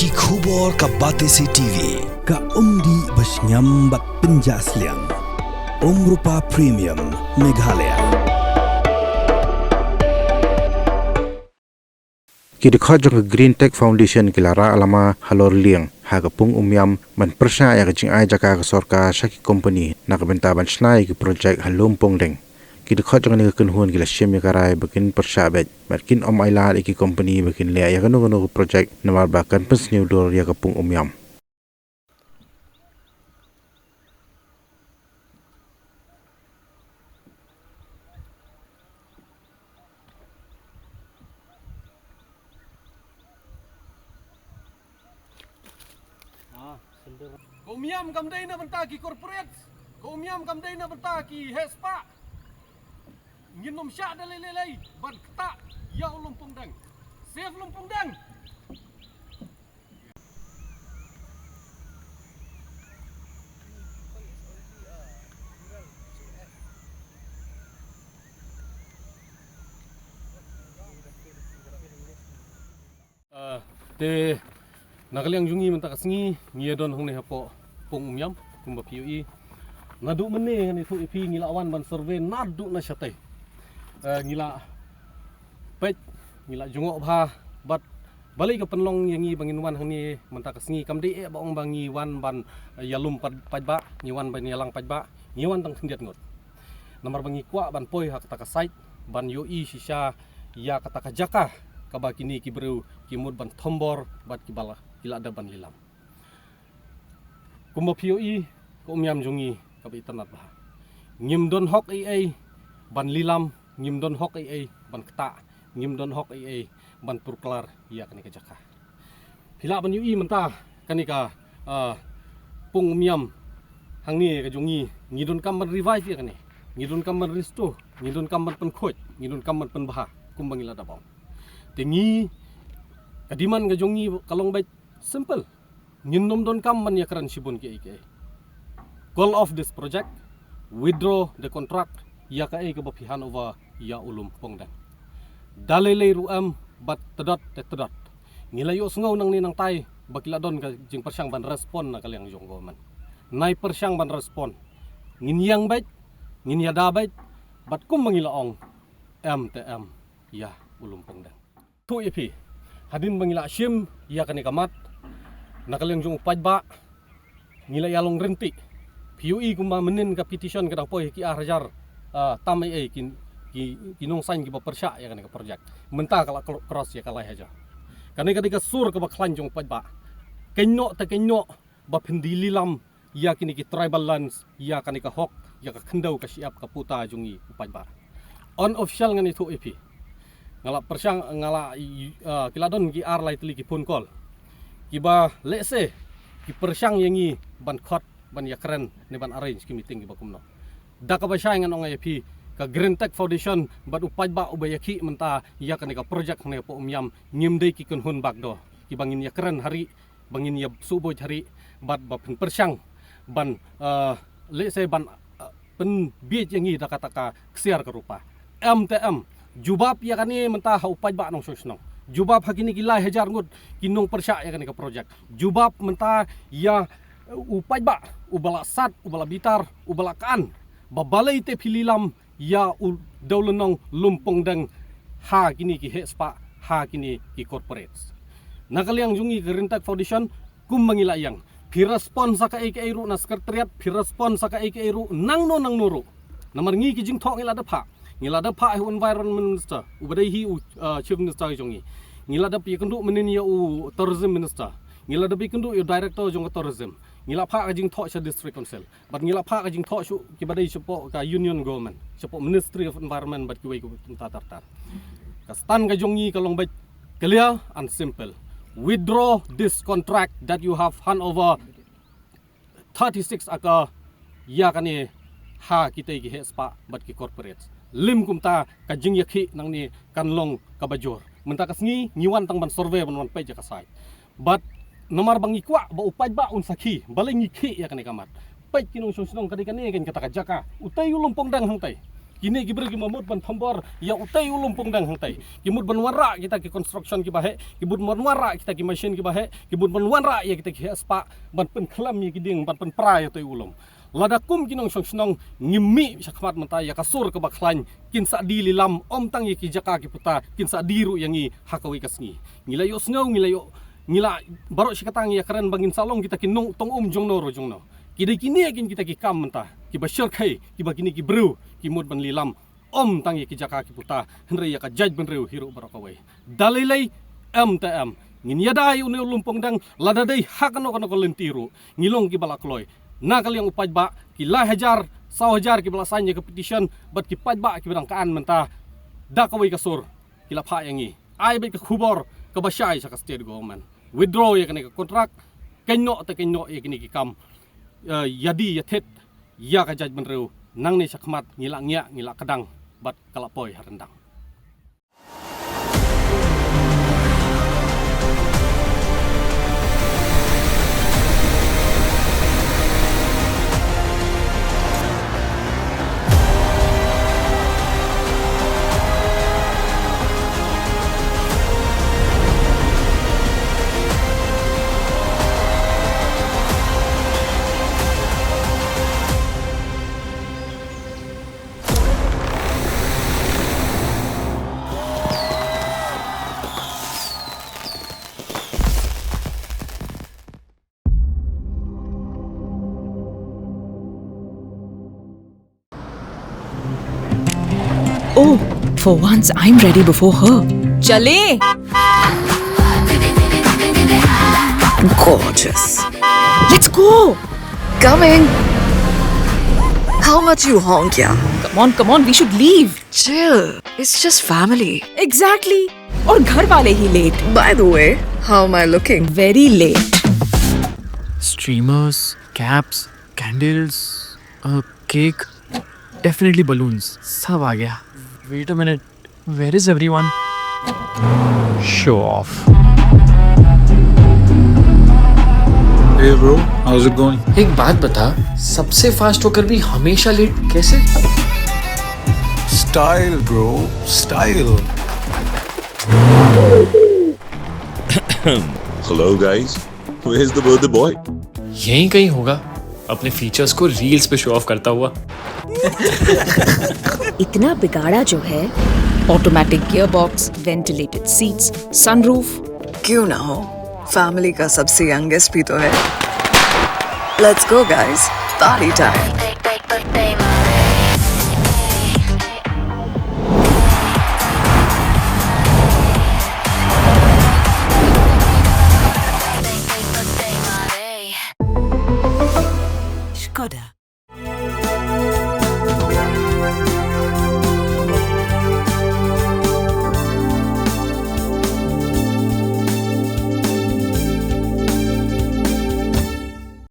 Ki khubor ka Batesi TV. Ka umdi basnyam bak penjaslian. Rupa Premium Meghalaya. Kini jong Green Tech Foundation kilara alama halor liang hagapung umyam man persya ya kecing ai jaka sorka saki company nak bentaban snai ki project halum pongdeng. Kini jong ni kenhuan gila syem ya karai bikin persya bet markin om aila iki company bikin lea ya kanu project namar bahkan pensniu dor ya kapung umyam. Kaumiam kamday na bantaki corporate. Kaumiam kamday na bantaki hespa. Nginom siya dalay-lalay. Bagta. Ya lumpung dang. Safe lumpung dang. Te nakaliang jungi mentakasngi ngiyadon hong hapo pong umyam kumba PUE nadu mene ngani fu ipi ngilawan ban survey nadu na syate ngila pet ngila jungok bha bat balik ke penlong yangi bangin wan hani mentakasngi kamdi e baong bangi wan ban yalum pajba ngiwan ban yalang pajba ngiwan tang sendiat ngot nomor bangi kwa ban poi hak taka site ban yoi sisa ya kata jaka kaba kini kibru kimud ban thombor bat kibala kila ada ban lilam kumba POE ko umyam jungi kabi tanat bah ngim don hok ai ban lilam ngim don hok ai ban kta ngim don hok ai ban purklar ya kani ka jaka pila ban UI menta kani ka pung umyam hangni ka jungi ngidon kam ban revive ya kani ngidon kam ban restore ngidon kam ban penkhoj ngidon kam ban penbah kumbang ila dabau tingi kadiman ka jungi kalong baik simple nginom don kam man yakran sibun ke ike goal of this project withdraw the contract ya ka ke bapihan over ya ulum pongdan dalele ruam bat tedot tedot ngilayo sngaw nang ni nang tai bakila don ka jing persyang ban respon na kaliang jonggo man nai persyang ban respon nginyang baik nginyada baik bat kum mangilaong MTM ya ulum pongdan tu ipi hadin mangila syim ya kani kamat nakaliang jung pajba ngila yalong renti PUE kumba menin ka petition kadang poi ki arjar tamai kinong sign ki persya ya kani ka project menta kala cross ya kala haja kani ka sur ka baklan jung pajba kenyo ta kenyo ba pendili lam ya kini ki tribal lands ya kani ka hok ya ka khendau ka siap ka puta jungi pajba unofficial ngani tu ipi ngala persyang ngala kiladon ki ar lai tli ki phone call kiba lese ki persyang yangi ban khot ban yakren ne ban arrange ki meeting ki bakumno da ka basya ngan ong IP ka Green Tech Foundation bat upaj ba ubayaki menta ya ka project ne po umyam ngimdei ki kunhun bagdo ki bangin yakren hari bangin ya suboj hari bat ba persyang ban lese ban pen biet yangi da kata ksiar ka rupa MTM jubab ya kani menta upaj ba nong sosnong jubab hakini kilai hajar ngut kinong persya ya kani ka project jubab menta ya upaj ba ubala sat ubala bitar ubala kan babalai te pililam ya daulenong lumpong deng ha kini ki hespa ha kini ki corporates nakaliang jungi Green Tech Foundation kum mangila yang pi respon saka ru na sekretariat pi respon saka ru nang nuru namar ngi ki jing thok ngila dapha ngilada pa environment minister ubadai hi chief minister jongi ngilada pi kendu menini u tourism minister ngilada pi kendu director jong tourism ngila pa ajing thok sa district council but ngila pa ajing thok su ki badai support ka union government support ministry of environment but ki wei ku tartar ka stan ka jongi kalong bai clear and simple withdraw this contract that you have hand over 36 aka ya kani ha kita ki hespa but ki corporates lim kumta kajing yakhi nang ni kanlong kabajor menta kasngi ngiwan tang ban survey ban pe jaka sai but nomar bangi kwa ba upaj ba un sakhi balai ngikhi ya kani kamat pe kinong song kani kani kan kata jaka utai lumpong dang hang tai Kini gibra ki mamut ban phambor ya utai ulumpung dang hangtai. Kimut ban wara kita ki construction ki bahe, kibut ban wara kita ki machine ki bahe, kibut ban wara ya kita ki spa ban pen klam ya ki ding ban pen pra ya toi ulum. Lada kum kinong songnong ngimi sakmat mata ya kasur ke baklan kin sa di lilam om tang ya ki jaka ki puta kin sa diru yang i hakawi kasngi. Ngilayo sngaw ngila barok sikatang ya karen bangin salong kita ki nong tong jongno ro jongno. Kidai kini akin kita ki kam mentah, ki basyar kai, ki bagini ki bru, ki mud ban lilam, om tang ya ki jaka ki puta, henry ya ka jaj ban reu hiru barakawai. Dalilai MTM, ngin yadai uni lumpong dang, ladadai hakano kano lentiru, ngilong ki balakloy. Nakal yang upaj ba, ki la hajar, saw hajar ki balasanya ke petition, bat ki paj ba ki berangkaan mentah, dakawai kasur, ki lapha yangi. Ai baik ke kubor, ke basyai sa ka state government. Withdraw ya kini ke kontrak, kenyo ya kini ki kam. Yadi yatet ya ka judgment reu nang ni sakmat ngila kadang bat kalapoy harendang. Oh, for once I'm ready before her. Chale! Gorgeous. Let's go! Coming. How much you honk, yeah? Come on, we should leave. Chill. It's just family. Exactly. और घर वाले ही late. By the way, how am I looking? Very late. Streamers, caps, candles, a cake, definitely balloons. सब आ गया. Wait a minute. Where is everyone? Show off. Hey bro, how's it going? एक बात बता, सबसे फास्ट होकर भी हमेशा लेट कैसे? Style bro, style. Hello guys, where's the birthday boy? यहीं कहीं होगा, अपने फीचर्स को रील्स पे शो ऑफ करता हुआ. इतना बिगाड़ा जो है. Automatic gearbox, ventilated seats, sunroof. क्यों ना हो? Family का सबसे youngest भी तो है. Let's go guys, party time. Skoda.